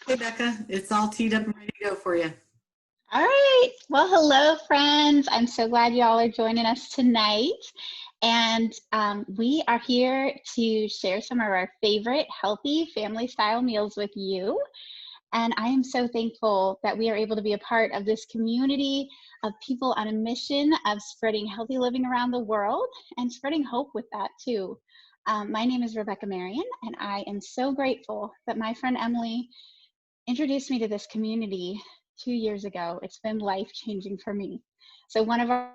Hey, Becca, it's all teed up and ready to go for you. All right. Well, hello, friends. I'm so glad you all are joining us tonight. And we are here to share some of our favorite healthy family style meals with you. And I am so thankful that we are able to be a part of this community of people on a mission of spreading healthy living around the world and spreading hope with that too. My name is Rebecca Marion, and I am so grateful that my friend Emily introduced me to this community 2 years ago. It's been life-changing for me. So one of our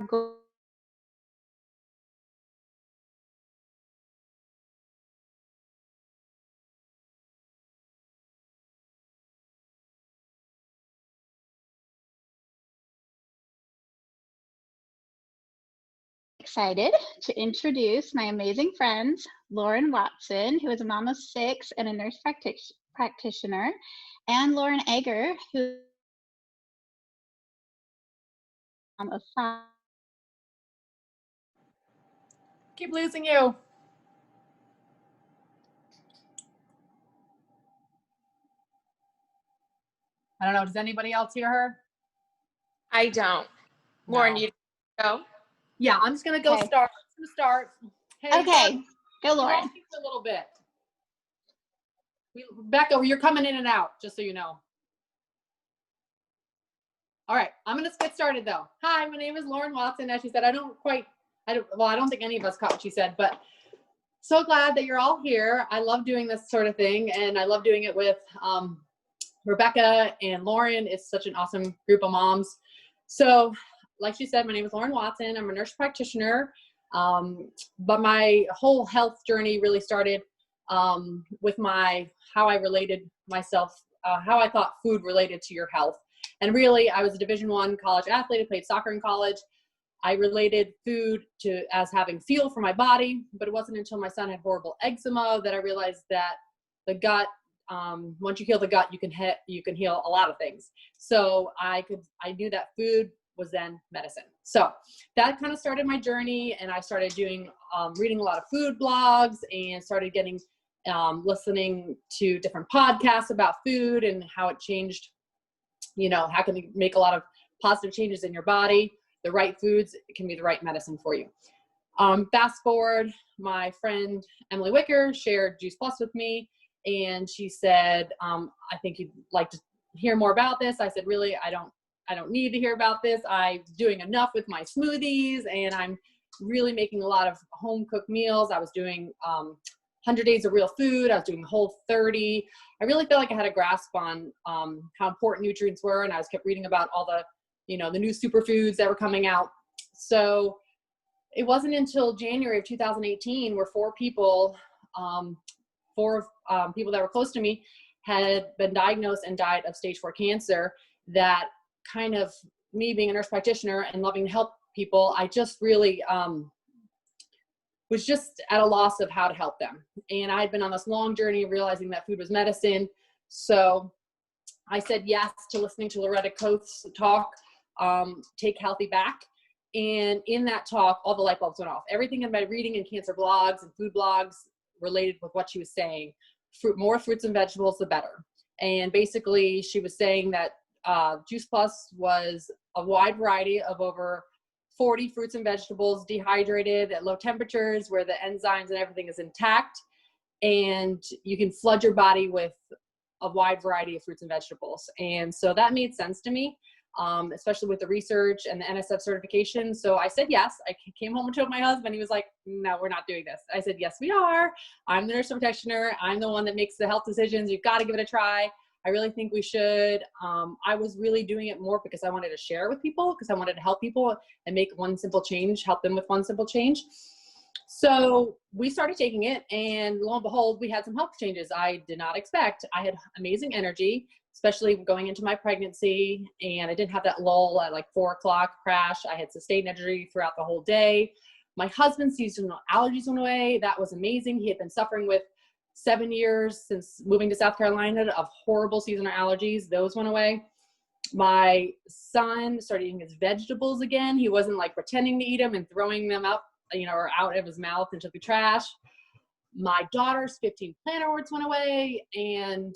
goals excited to introduce my amazing friends, Lauren Watson, who is a mom of 6 and a nurse practitioner, and Lauren Egger, who is a mom of 5. Keep losing you. I don't know. Does anybody else hear her? I don't. No. Lauren, you go? Yeah, I'm just going to go Okay. start. I'm going to start. Hey, Okay, go Lauren. A little bit. Becca, you're coming in and out, just so you know. All right, I'm going to get started though. Hi, my name is Lauren Watson. As she said, I don't think any of us caught what she said, but so glad that you're all here. I love doing this sort of thing, and I love doing it with Rebecca and Lauren. It's such an awesome group of moms. So like she said, my name is Lauren Watson. I'm a nurse practitioner, but my whole health journey really started with how I related myself, how I thought food related to your health. And really, I was a Division I college athlete. I played soccer in college. I related food as having fuel for my body, but it wasn't until my son had horrible eczema that I realized that the gut, once you heal the gut, you can heal a lot of things. So I knew that food was then medicine. So that kind of started my journey, and I started reading a lot of food blogs and started listening to different podcasts about food and how it changed, how can you make a lot of positive changes in your body. The right foods can be the right medicine for you. Fast forward, my friend Emily Wicker shared Juice Plus with me, and she said, I think you'd like to hear more about this. I said, really, I don't need to hear about this. I'm doing enough with my smoothies, and I'm really making a lot of home cooked meals. I was doing 100 days of real food. I was doing Whole30. I really felt like I had a grasp on how important nutrients were, and I kept reading about all the the new superfoods that were coming out. So it wasn't until January of 2018 where four people that were close to me had been diagnosed and died of stage 4 cancer, that kind of, me being a nurse practitioner and loving to help people, I just really was just at a loss of how to help them. And I had been on this long journey of realizing that food was medicine. So I said yes to listening to Loretta Coates' talk, Take Healthy Back. And in that talk, all the light bulbs went off. Everything in my reading and cancer blogs and food blogs related with what she was saying. More fruits and vegetables, the better. And basically, she was saying that Juice Plus was a wide variety of over 40 fruits and vegetables, dehydrated at low temperatures, where the enzymes and everything is intact. And you can flood your body with a wide variety of fruits and vegetables. And so that made sense to me, especially with the research and the NSF certification. So I said yes. I came home and told my husband. He was like, no, we're not doing this. I said, yes, we are. I'm the nurse practitioner. I'm the one that makes the health decisions. You've got to give it a try. I really think we should. I was really doing it more because I wanted to share with people, because I wanted to help people and make one simple change, help them with one simple change. So we started taking it, and lo and behold, we had some health changes I did not expect. I had amazing energy, especially going into my pregnancy, and I didn't have that lull at like 4 o'clock crash. I had sustained energy throughout the whole day. My husband's seasonal allergies went away. That was amazing. He had been suffering with 7 years since moving to South Carolina of horrible seasonal allergies. Those went away. My son started eating his vegetables again. He wasn't like pretending to eat them and throwing them up, or out of his mouth into the trash. my daughter's 15 planner words went away, and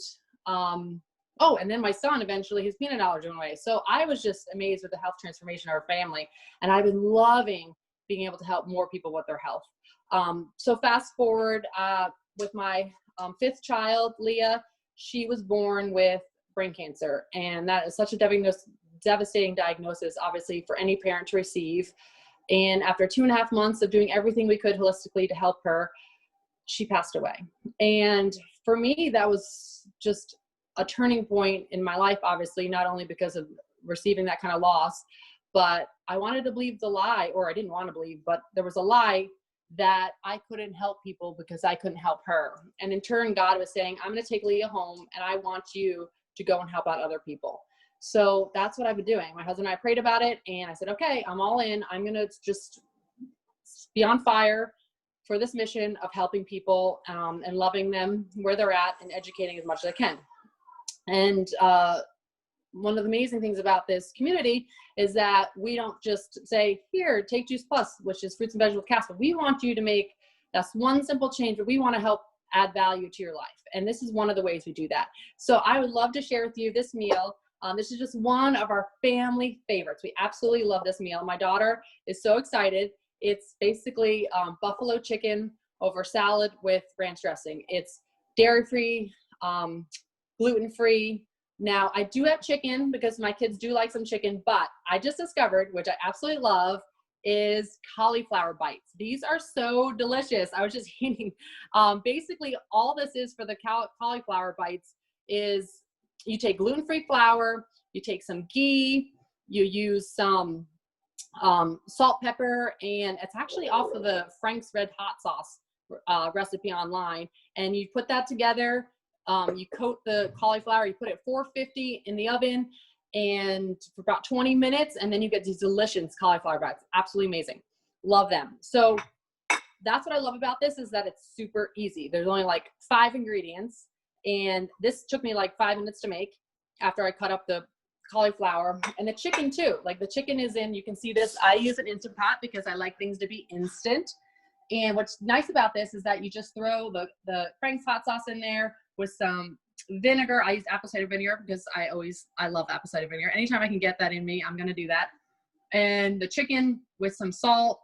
oh, and then my son, eventually his peanut allergy went away. So I was just amazed with the health transformation of our family. And I've been loving being able to help more people with their health. So fast forward with my fifth child, Leah, she was born with brain cancer. And that is such a devastating diagnosis, obviously, for any parent to receive. And after 2.5 months of doing everything we could holistically to help her, she passed away. And for me, that was just a turning point in my life, obviously, not only because of receiving that kind of loss, but I wanted to believe the lie, or I didn't want to believe, but there was a lie that I couldn't help people because I couldn't help her. And in turn, God was saying, I'm going to take Leah home and I want you to go and help out other people. So that's what I've been doing. My husband and I prayed about it, and I said, okay, I'm all in. I'm going to just be on fire for this mission of helping people and loving them where they're at and educating as much as I can. And one of the amazing things about this community is that we don't just say, here, take Juice Plus, which is fruits and vegetables with castor. We want you to make that's one simple change, but we want to help add value to your life. And this is one of the ways we do that. So I would love to share with you this meal. This is just one of our family favorites. We absolutely love this meal. My daughter is so excited. It's basically buffalo chicken over salad with ranch dressing. It's dairy-free, gluten-free. Now, I do have chicken because my kids do like some chicken, but I just discovered, which I absolutely love, is cauliflower bites. These are so delicious. I was just eating. Basically, all this is for the cauliflower bites is you take gluten-free flour, you take some ghee, you use some salt, pepper, and it's actually off of the Frank's Red Hot Sauce recipe online. And you put that together. You coat the cauliflower, you put it 450 in the oven and for about 20 minutes, and then you get these delicious cauliflower bites. Absolutely amazing. Love them. So that's what I love about this, is that it's super easy. There's only like 5 ingredients, and this took me like 5 minutes to make after I cut up the cauliflower. And the chicken too, like the chicken is in, you can see this, I use an Instant Pot because I like things to be instant. And what's nice about this is that you just throw the Frank's hot sauce in there with some vinegar. I use apple cider vinegar because I love apple cider vinegar. Anytime I can get that in me, I'm going to do that. And the chicken with some salt,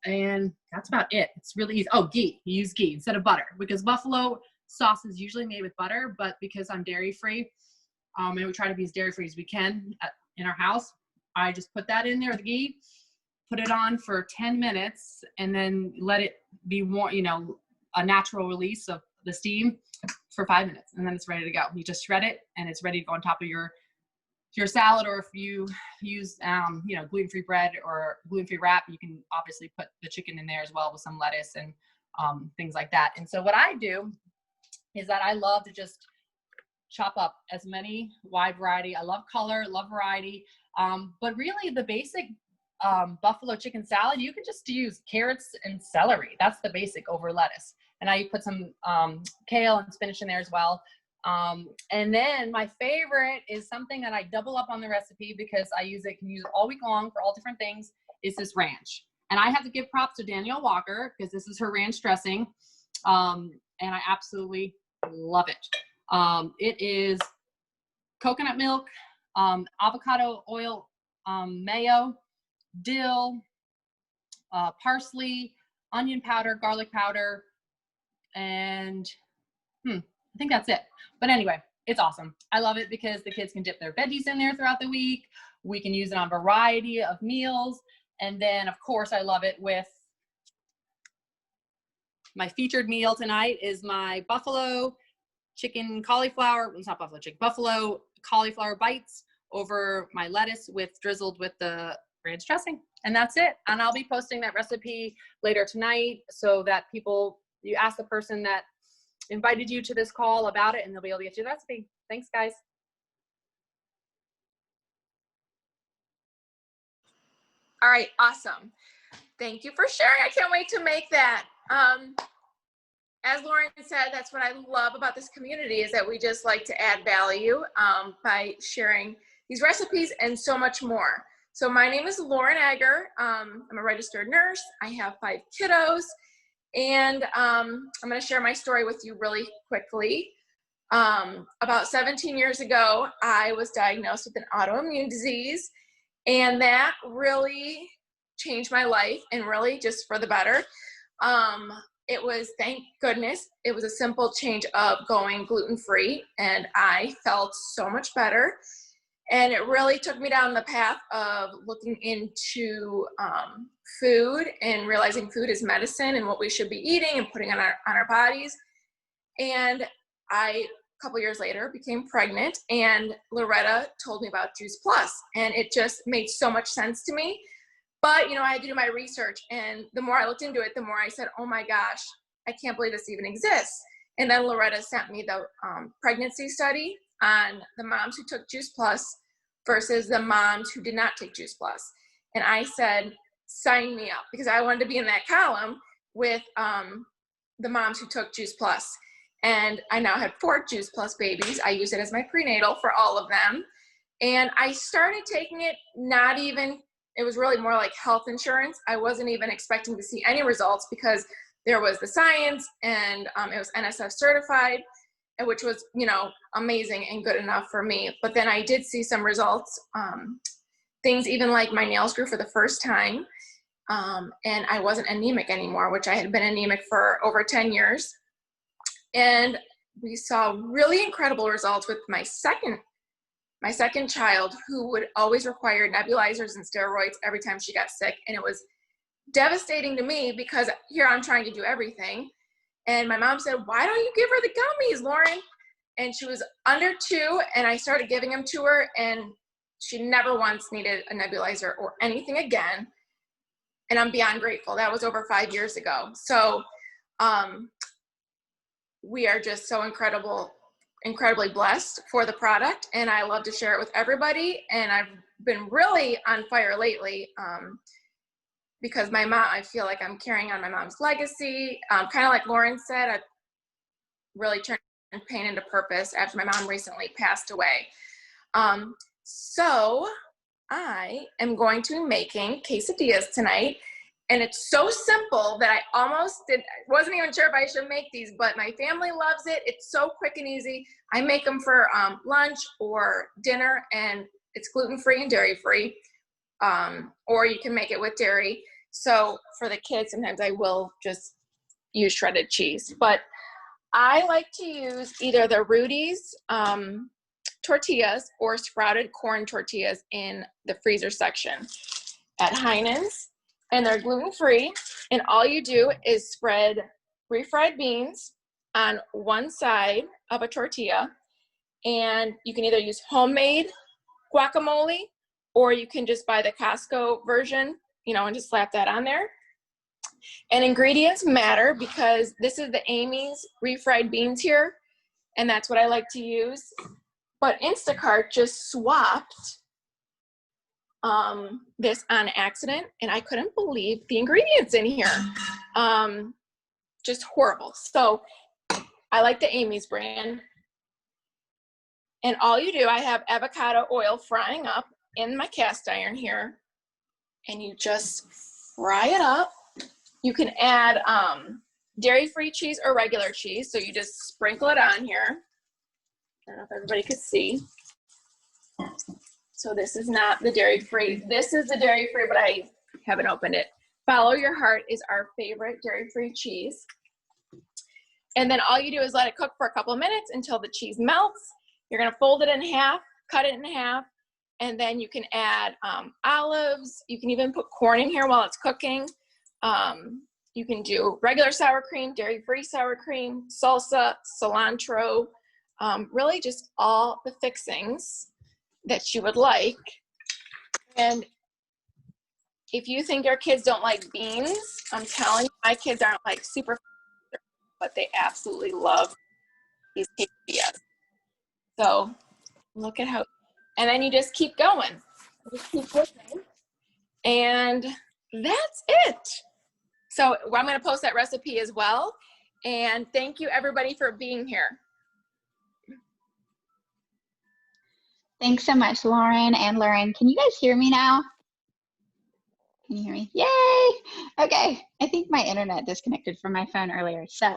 and that's about it. It's really easy. Oh, ghee. You use ghee instead of butter because buffalo sauce is usually made with butter, but because I'm dairy free, and we try to be as dairy free as we can in our house, I just put that in there with ghee, put it on for 10 minutes, and then let it be more, a natural release of the steam for 5 minutes, and then it's ready to go. You just shred it and it's ready to go on top of your salad, or if you use gluten-free bread or gluten-free wrap, you can obviously put the chicken in there as well with some lettuce and things like that. And so what I do is that I love to just chop up as many wide variety. I love color, love variety, but really the basic buffalo chicken salad, you can just use carrots and celery. That's the basic over lettuce. And I put some kale and spinach in there as well. And then my favorite is something that I double up on the recipe because can use it all week long for all different things, is this ranch. And I have to give props to Danielle Walker because this is her ranch dressing. And I absolutely love it. It is coconut milk, avocado oil, mayo, dill, parsley, onion powder, garlic powder, and I think that's it. But anyway, it's awesome. I love it because the kids can dip their veggies in there throughout the week. We can use it on a variety of meals. And then, of course, I love it with my featured meal tonight is my buffalo chicken cauliflower. It's not buffalo chicken, buffalo cauliflower bites over my lettuce drizzled with the ranch dressing. And that's it. And I'll be posting that recipe later tonight so that you ask the person that invited you to this call about it, and they'll be able to get you the recipe. Thanks, guys. All right, awesome. Thank you for sharing. I can't wait to make that. As Lauren said, that's what I love about this community, is that we just like to add value by sharing these recipes and so much more. So my name is Lauren Egger. I'm a registered nurse. I have 5 kiddos, And I'm going to share my story with you really quickly. About 17 years ago, I was diagnosed with an autoimmune disease, and that really changed my life, and really just for the better. It was, thank goodness, it was a simple change of going gluten-free, and I felt so much better. And it really took me down the path of looking into food and realizing food is medicine and what we should be eating and putting on our bodies. And a couple years later, became pregnant, and Loretta told me about Juice Plus, and it just made so much sense to me. But, I had to do my research, and the more I looked into it, the more I said, oh my gosh, I can't believe this even exists. And then Loretta sent me the pregnancy study on the moms who took Juice Plus versus the moms who did not take Juice Plus. And I said, sign me up, because I wanted to be in that column with the moms who took Juice Plus. And I now had 4 Juice Plus babies. I use it as my prenatal for all of them. And I started taking it, it was really more like health insurance. I wasn't even expecting to see any results, because there was the science, and it was NSF certified, which was, amazing and good enough for me. But then I did see some results, things even like my nails grew for the first time, and I wasn't anemic anymore, which I had been anemic for over 10 years. And we saw really incredible results with my second child, who would always require nebulizers and steroids every time she got sick. And it was devastating to me, because here I'm trying to do everything. And my mom said, why don't you give her the gummies, Lauren? And she was under 2, and I started giving them to her, and she never once needed a nebulizer or anything again. And I'm beyond grateful. That was over 5 years ago. So we are just so incredibly blessed for the product, and I love to share it with everybody. And I've been really on fire lately, because my mom, I feel like I'm carrying on my mom's legacy. Kind of like Lauren said, I really turned pain into purpose after my mom recently passed away. So I am going to be making quesadillas tonight. And it's so simple that I wasn't even sure if I should make these, but my family loves it. It's so quick and easy. I make them for lunch or dinner, and it's gluten-free and dairy-free. Or you can make it with dairy. So for the kids, sometimes I will just use shredded cheese. But I like to use either the Rudy's tortillas or sprouted corn tortillas in the freezer section at Heinen's. And they're gluten-free. And all you do is spread refried beans on one side of a tortilla. And you can either use homemade guacamole, or you can just buy the Costco version, and just slap that on there. And ingredients matter, because this is the Amy's refried beans here, and that's what I like to use. But Instacart just swapped this on accident, and I couldn't believe the ingredients in here. Just horrible. So I like the Amy's brand. And all you do, I have avocado oil frying up in my cast iron here, and you just fry it up. You can add dairy-free cheese or regular cheese, so you just sprinkle it on here. I don't know if everybody could see. So this is not the dairy-free. This is the dairy-free, but I haven't opened it. Follow Your Heart is our favorite dairy-free cheese. And then all you do is let it cook for a couple of minutes until the cheese melts. You're gonna fold it in half, cut it in half, and then you can add olives. You can even put corn in here while it's cooking. You can do regular sour cream, dairy-free sour cream, salsa, cilantro, really just all the fixings that you would like. And if you think your kids don't like beans, I'm telling you, my kids aren't like super, but they absolutely love these quesadillas. So look at how, and then you just keep going. Just keep cooking. And that's it. So I'm going to post that recipe as well. And thank you everybody for being here. Thanks so much, Lauren and Lauren. Can you guys hear me now? Can you hear me? Yay! Okay, I think my internet disconnected from my phone earlier. So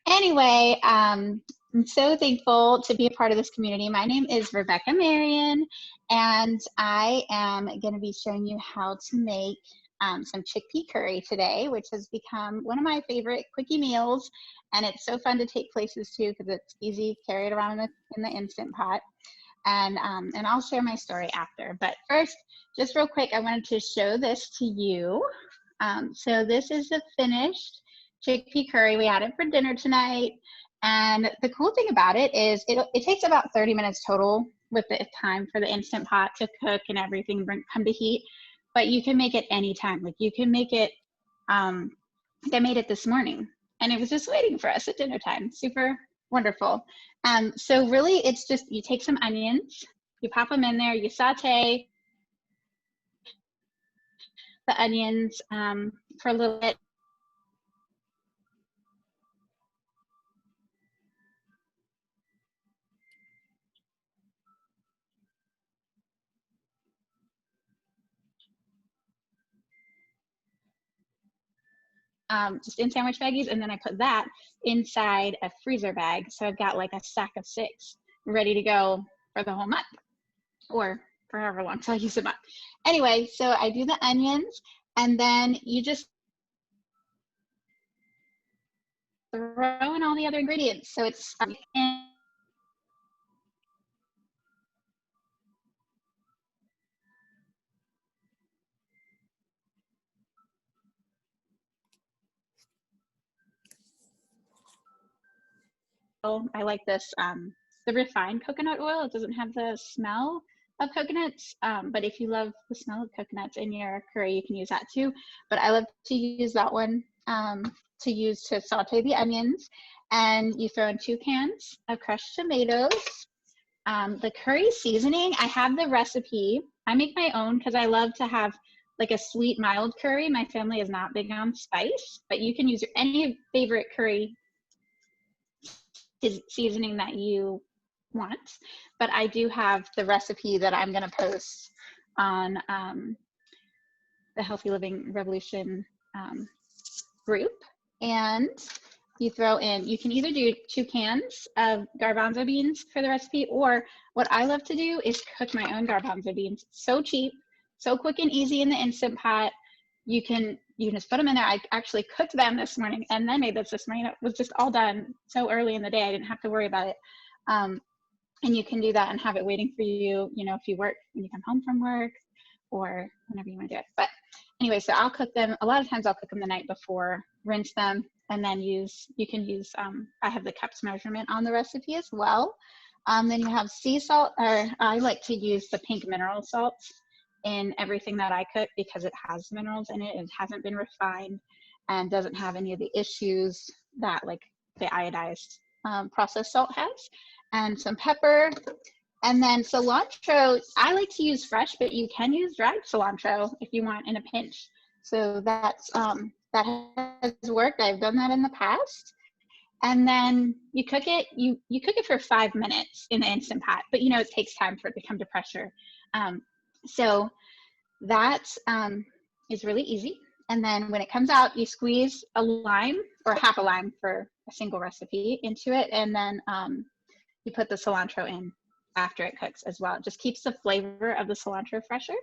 anyway, I'm so thankful to be a part of this community. My name is Rebecca Marion, and I am going to be showing you how to make some chickpea curry today, which has become one of my favorite quickie meals. And it's so fun to take places too, because it's easy, carry it around in the Instant Pot. And I'll share my story after. But first, just real quick, I wanted to show this to you. So this is the finished chickpea curry. We had it for dinner tonight. And the cool thing about it is it takes about 30 minutes total with the time for the Instant Pot to cook and everything come to heat. But you can make it anytime. Like you can make it, I made it this morning and it was just waiting for us at dinner time. Super wonderful. So really it's just, you take some onions, you pop them in there, you saute the onions for a little bit. Just in sandwich baggies, and then I put that inside a freezer bag. So I've got like a stack of 6 ready to go for the whole month or for however long till I use them up. Anyway, so I do the onions and then you just throw in all the other ingredients. So it's I like this, the refined coconut oil. It doesn't have the smell of coconuts, but if you love the smell of coconuts in your curry, you can use that too. But I love to use that one to use to saute the onions. And you throw in 2 cans of crushed tomatoes. The curry seasoning, I have the recipe. I make my own because I love to have like a sweet, mild curry. My family is not big on spice, but you can use any favorite curry seasoning that you want. But I do have the recipe that I'm going to post on the Healthy Living Revolution group. And you throw in, you can either do 2 cans of garbanzo beans for the recipe, or what I love to do is cook my own garbanzo beans. So cheap, so quick and easy in the Instant Pot. You can just put them in there. I actually cooked them this morning and then made this morning. It was just all done so early in the day. I didn't have to worry about it. And you can do that and have it waiting for you, you know, if you work, when you come home from work or whenever you want to do it. But anyway, so I'll cook them. A lot of times I'll cook them the night before, rinse them, and then you can use, I have the cups measurement on the recipe as well. Then you have sea salt, or I like to use the pink mineral salts in everything that I cook because it has minerals in it. It hasn't been refined and doesn't have any of the issues that like the iodized processed salt has. And some pepper, and then cilantro. I like to use fresh, but you can use dried cilantro if you want in a pinch. So that's that has worked. I've done that in the past. And then you cook it. You cook it for 5 minutes in the Instant Pot, but you know it takes time for it to come to pressure. So that is really easy. And then when it comes out, you squeeze a lime or half a lime for a single recipe into it, and then you put the cilantro in after it cooks as well. It just keeps the flavor of the cilantro fresher.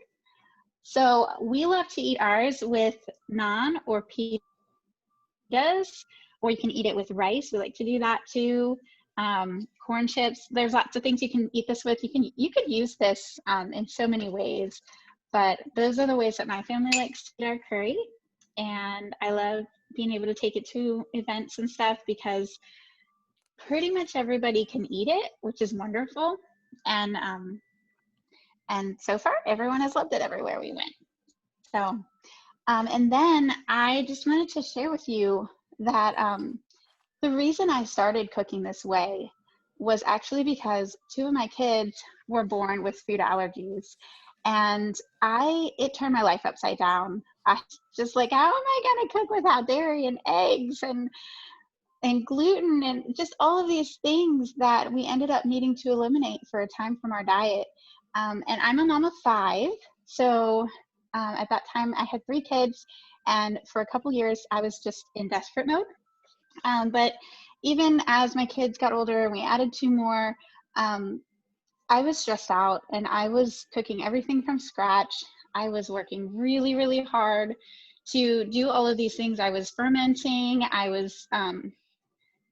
So we love to eat ours with naan or pitas, or you can eat it with rice. We like to do that too. Corn chips. There's lots of things you can eat this with. You could use this in so many ways, but those are the ways that my family likes to eat our curry. And I love being able to take it to events and stuff because pretty much everybody can eat it, which is wonderful. And so far, everyone has loved it everywhere we went. So, and then I just wanted to share with you that the reason I started cooking this way was actually because 2 of my kids were born with food allergies, and it turned my life upside down. I was just like, how am I gonna cook without dairy and eggs and gluten and just all of these things that we ended up needing to eliminate for a time from our diet. And I'm a mom of 5, so At that time, I had 3 kids, and for a couple years, I was just in desperate mode. But even as my kids got older and we added 2 more, I was stressed out and I was cooking everything from scratch. I was working really, really hard to do all of these things. I was fermenting. I was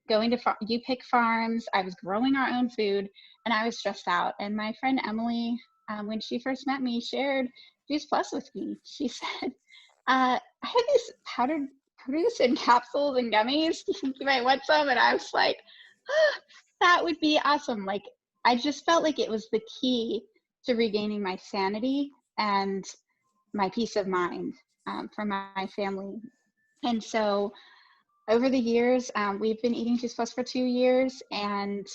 going to You Pick farms. I was growing our own food, and I was stressed out. And my friend Emily, when she first met me, shared Juice Plus with me. She said, I have these powdered produce in capsules and gummies. You might want some. And I was like, oh, that would be awesome. Like, I just felt like it was the key to regaining my sanity and my peace of mind for my family. And so over the years, we've been eating Juice Plus for 2 years, and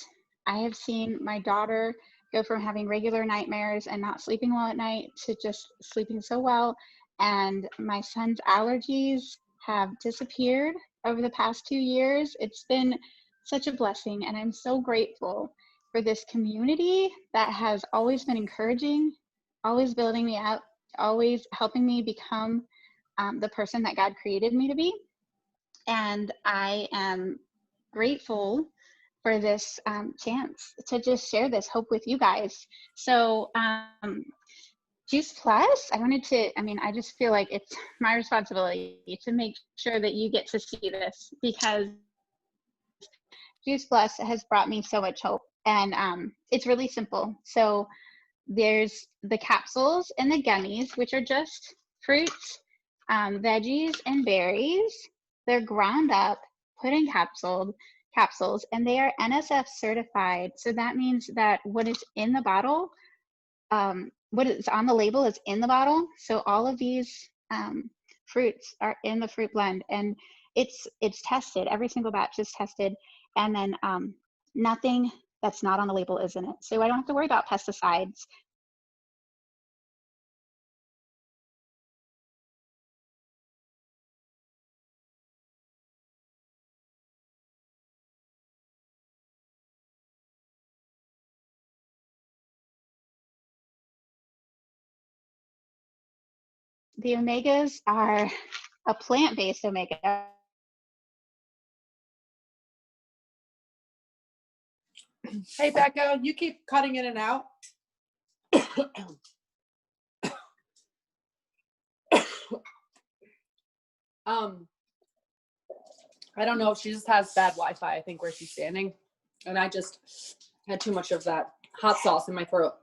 I have seen my daughter go from having regular nightmares and not sleeping well at night to just sleeping so well. And my son's allergies have disappeared over the past 2 years. It's been such a blessing, and I'm so grateful for this community that has always been encouraging, always building me up, always helping me become the person that God created me to be. And I am grateful for this chance to just share this hope with you guys. So Juice Plus, I just feel like it's my responsibility to make sure that you get to see this, because Juice Plus has brought me so much hope. And it's really simple. So there's the capsules and the gummies, which are just fruits, veggies, and berries. They're ground up, put in capsules, and they are NSF certified. So that means that what is in the bottle, what is on the label is in the bottle. So all of these fruits are in the fruit blend, and it's tested. Every single batch is tested, and then nothing that's not on the label is in it. So I don't have to worry about pesticides. The omegas are a plant-based omega. Hey, Becca, you keep cutting in and out. I don't know if she just has bad Wi-Fi, I think, where she's standing. And I just had too much of that hot sauce in my throat.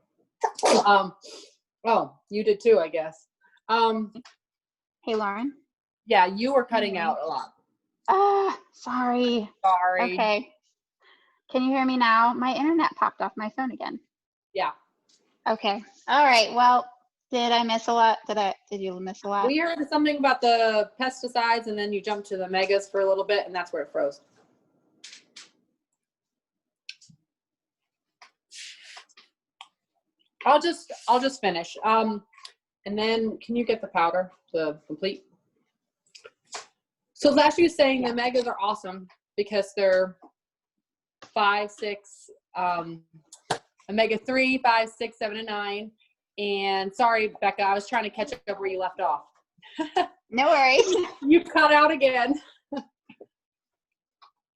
Oh, you did too, I guess. Hey, Lauren. Yeah, you were cutting out a lot. Sorry. Sorry. Okay. Can you hear me now? My internet popped off my phone again. Yeah. Okay. All right. Well, did I miss a lot? Did you miss a lot? We heard something about the pesticides, and then you jumped to the megas for a little bit, and that's where it froze. I'll just finish. And then can you get the powder to complete? So last you was saying the megas are awesome because they're 5, 6, omega 3, 5, 6, 7, and 9. And sorry, Becca, I was trying to catch up where you left off. No worries. You cut out again.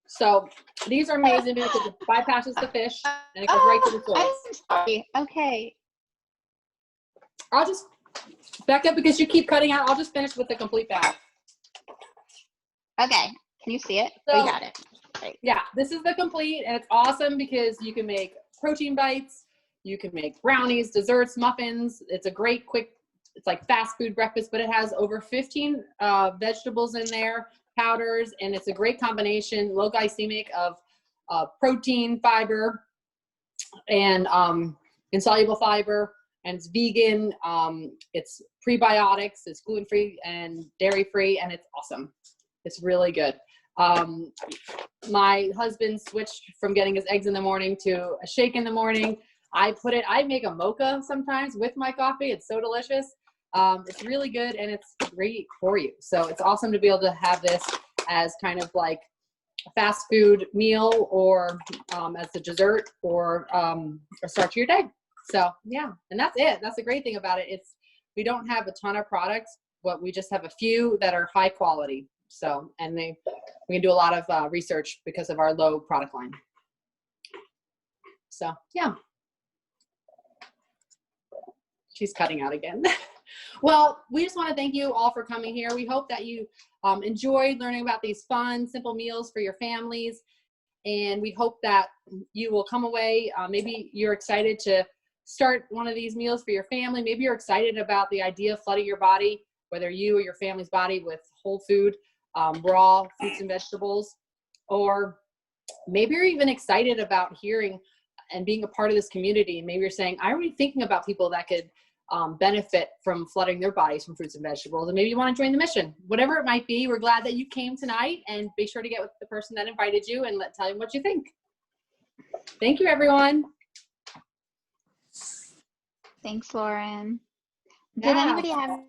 So these are amazing because it bypasses the fish and it goes right to the soil. I'm sorry. Okay. I'll just, Becca, because you keep cutting out, I'll just finish with the complete bag. Okay. Can you see it? So, we got it. Great. Yeah, this is the complete, and it's awesome because you can make protein bites, you can make brownies, desserts, muffins. It's a great quick, it's like fast food breakfast, but it has over 15 vegetables in there, powders, and it's a great combination, low glycemic of protein, fiber, and insoluble fiber, and it's vegan, it's prebiotics, it's gluten-free and dairy-free, and it's awesome. It's really good. My husband switched from getting his eggs in the morning to a shake in the morning. I make a mocha sometimes with my coffee. It's so delicious. It's really good and it's great for you. So it's awesome to be able to have this as kind of like a fast food meal or as a dessert or a start to your day. So yeah, and that's it. That's the great thing about it. It's we don't have a ton of products, but we just have a few that are high quality. So, and we can do a lot of research because of our low product line. So, yeah. She's cutting out again. Well, we just want to thank you all for coming here. We hope that you enjoyed learning about these fun, simple meals for your families. And we hope that you will come away. Maybe you're excited to start one of these meals for your family. Maybe you're excited about the idea of flooding your body, whether you or your family's body, with whole food, raw fruits and vegetables. Or maybe you're even excited about hearing and being a part of this community. Maybe you're saying, I'm already thinking about people that could benefit from flooding their bodies from fruits and vegetables, and maybe you want to join the mission. Whatever it might be, we're glad that you came tonight, and be sure to get with the person that invited you and tell them what you think. Thank you, everyone. Thanks, Lauren. Did Yeah. anybody have?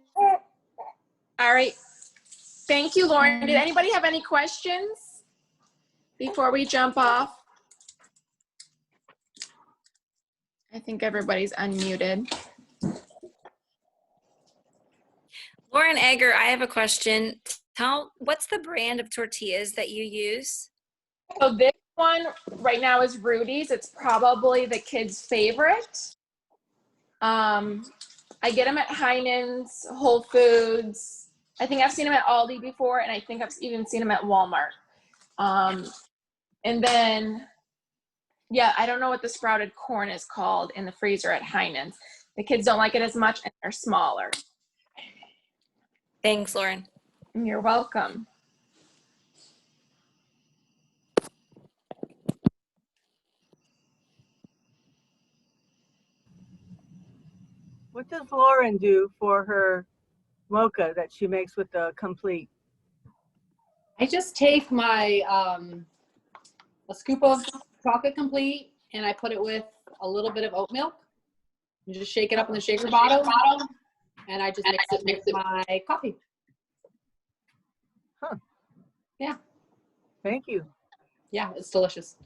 All right. Thank you, Lauren. Did anybody have any questions before we jump off? I think everybody's unmuted. Lauren Egger, I have a question. What's the brand of tortillas that you use? So this one right now is Rudy's. It's probably the kids' favorite. I get them at Heinen's, Whole Foods. I think I've seen them at Aldi before, and I think I've even seen them at Walmart. And then, yeah, I don't know what the sprouted corn is called in the freezer at Heinen's. The kids don't like it as much, and they're smaller. Thanks, Lauren. You're welcome. What does Lauren do for her mocha that she makes with the complete? I just take my a scoop of chocolate complete, and I put it with a little bit of oat milk. You just shake it up in the shaker bottle, and I just mix it with my coffee. Huh. Yeah. Thank you. Yeah, it's delicious.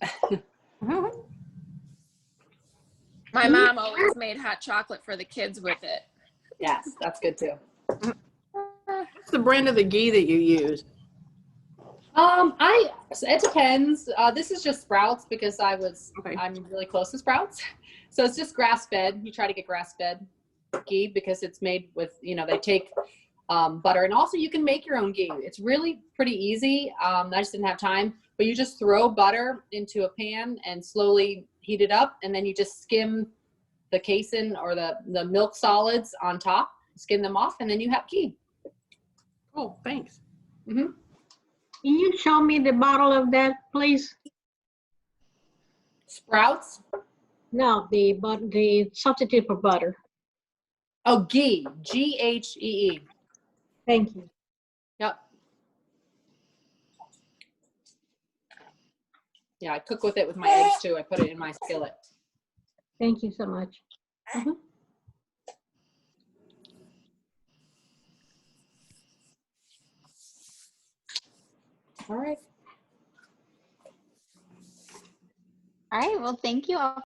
My mom always made hot chocolate for the kids with it. Yes, that's good too. What's the brand of the ghee that you use? It depends. This is just Sprouts because I'm really close to Sprouts. So it's just grass-fed. You try to get grass-fed ghee because it's made with, they take butter, and also you can make your own ghee. It's really pretty easy. I just didn't have time, but you just throw butter into a pan and slowly heat it up, and then you just skim the casein or the milk solids on top, skim them off, and then you have ghee. Oh, thanks. Mm-hmm. Can you show me the bottle of that, please? Sprouts? No, the substitute for butter. Oh, ghee. Ghee. Thank you. Yep. Yeah, I cook with it with my eggs too. I put it in my skillet. Thank you so much. Mm-hmm. All right. All right. Well, thank you all